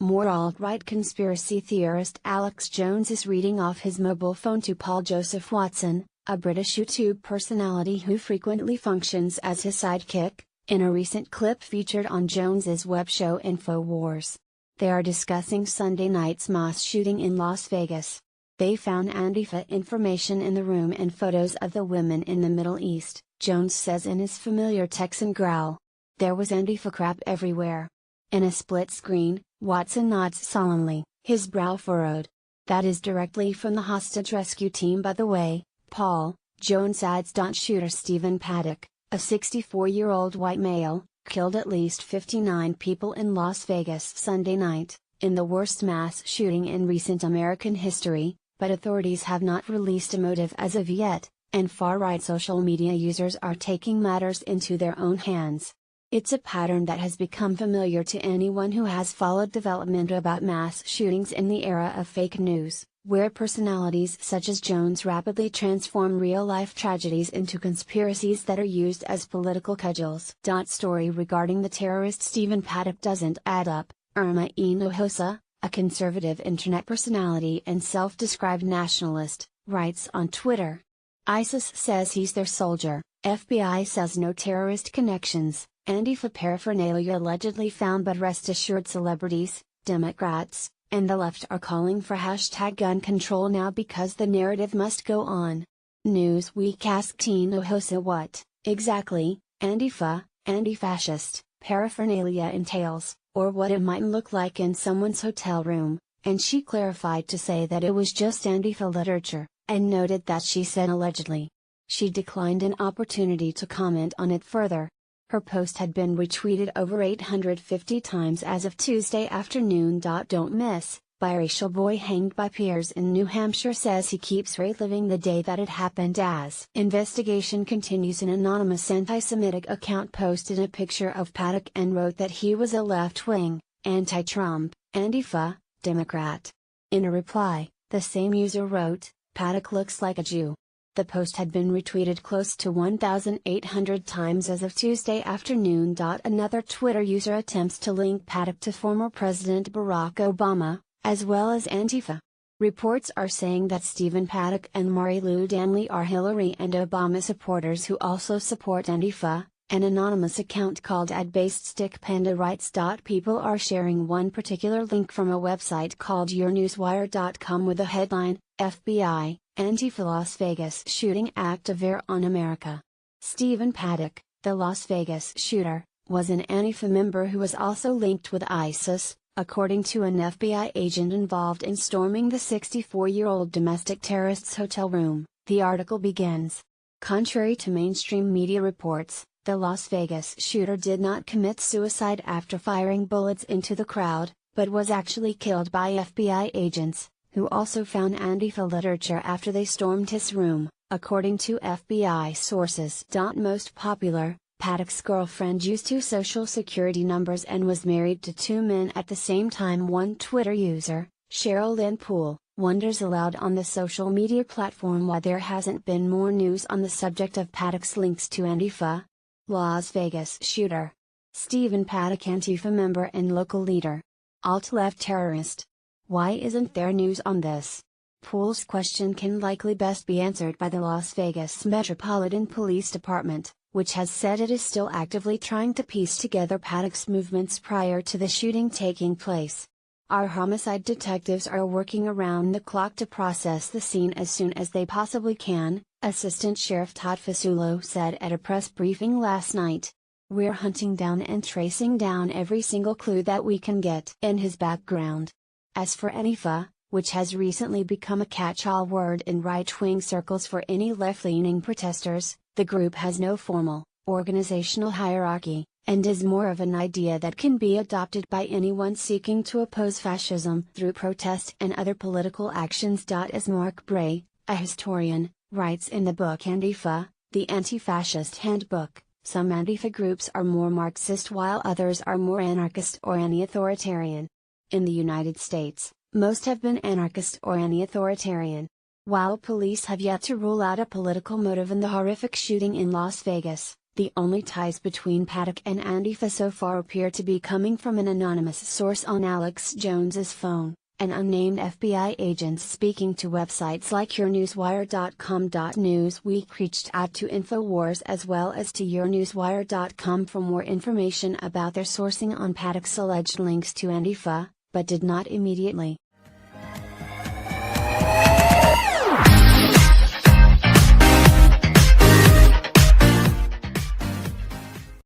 More alt-right conspiracy theorist Alex Jones is reading off his mobile phone to Paul Joseph Watson, a British YouTube personality who frequently functions as his sidekick, in a recent clip featured on Jones's web show InfoWars. They are discussing Sunday night's mass shooting in Las Vegas. They found Antifa information in the room and photos of the women in the Middle East, Jones says in his familiar Texan growl. There was Antifa crap everywhere. In a split screen, Watson nods solemnly, his brow furrowed. That is directly from the hostage rescue team, by the way, Paul, Jones adds. Shooter Stephen Paddock, a 64-year-old white male, killed at least 59 people in Las Vegas Sunday night, in the worst mass shooting in recent American history, but authorities have not released a motive as of yet, and far-right social media users are taking matters into their own hands. It's a pattern that has become familiar to anyone who has followed development about mass shootings in the era of fake news, where personalities such as Jones rapidly transform real-life tragedies into conspiracies that are used as political cudgels. Story regarding the terrorist Stephen Paddock doesn't add up. Irma Hinojosa, a conservative internet personality and self-described nationalist, writes on Twitter. ISIS says he's their soldier, FBI says no terrorist connections, Antifa paraphernalia allegedly found, but rest assured celebrities, Democrats, and the left are calling for #gun control now because the narrative must go on. Newsweek asked Hinojosa what, exactly, Antifa, anti-fascist, paraphernalia entails, or what it might look like in someone's hotel room, and she clarified to say that it was just Antifa literature, and noted that she said allegedly. She declined an opportunity to comment on it further. Her post had been retweeted over 850 times as of Tuesday afternoon. Don't miss, biracial boy hanged by peers in New Hampshire says he keeps reliving the day that it happened as investigation continues. An anonymous anti-Semitic account posted a picture of Paddock and wrote that he was a left-wing, anti-Trump, Antifa, Democrat. In a reply, the same user wrote, Paddock looks like a Jew. The post had been retweeted close to 1,800 times as of Tuesday afternoon. Another Twitter user attempts to link Paddock to former President Barack Obama, as well as Antifa. Reports are saying that Stephen Paddock and Mary-Lou Danley are Hillary and Obama supporters who also support Antifa. An anonymous account called @BasedStickPanda writes. People are sharing one particular link from a website called YourNewsWire.com with the headline, FBI, Antifa Las Vegas shooting active on America. Stephen Paddock, the Las Vegas shooter, was an Antifa member who was also linked with ISIS, according to an FBI agent involved in storming the 64-year-old domestic terrorist's hotel room. The article begins. Contrary to mainstream media reports, the Las Vegas shooter did not commit suicide after firing bullets into the crowd, but was actually killed by FBI agents, who also found Antifa literature after they stormed his room, according to FBI sources. Most popular, Paddock's girlfriend used 2 social security numbers and was married to 2 men at the same time. One Twitter user, Cheryl Lynn Poole, wonders aloud on the social media platform why there hasn't been more news on the subject of Paddock's links to Antifa. Las Vegas shooter. Stephen Paddock, Antifa member and local leader. Alt-left terrorist. Why isn't there news on this? Poole's question can likely best be answered by the Las Vegas Metropolitan Police Department, which has said it is still actively trying to piece together Paddock's movements prior to the shooting taking place. Our homicide detectives are working around the clock to process the scene as soon as they possibly can, Assistant Sheriff Todd Fasulo said at a press briefing last night. We're hunting down and tracing down every single clue that we can get in his background. As for Antifa, which has recently become a catch-all word in right-wing circles for any left-leaning protesters, the group has no formal, organizational hierarchy, and is more of an idea that can be adopted by anyone seeking to oppose fascism through protest and other political actions. As Mark Bray, a historian, writes in the book Antifa, the Anti-Fascist Handbook, some Antifa groups are more Marxist while others are more anarchist or anti-authoritarian. In the United States, most have been anarchist or anti-authoritarian. While police have yet to rule out a political motive in the horrific shooting in Las Vegas, The only ties between Paddock and Antifa so far appear to be coming from an anonymous source on Alex Jones's phone, and unnamed FBI agents speaking to websites like yournewswire.com. Newsweek reached out to InfoWars as well as to yournewswire.com for more information about their sourcing on Paddock's alleged links to Antifa, but did not immediately.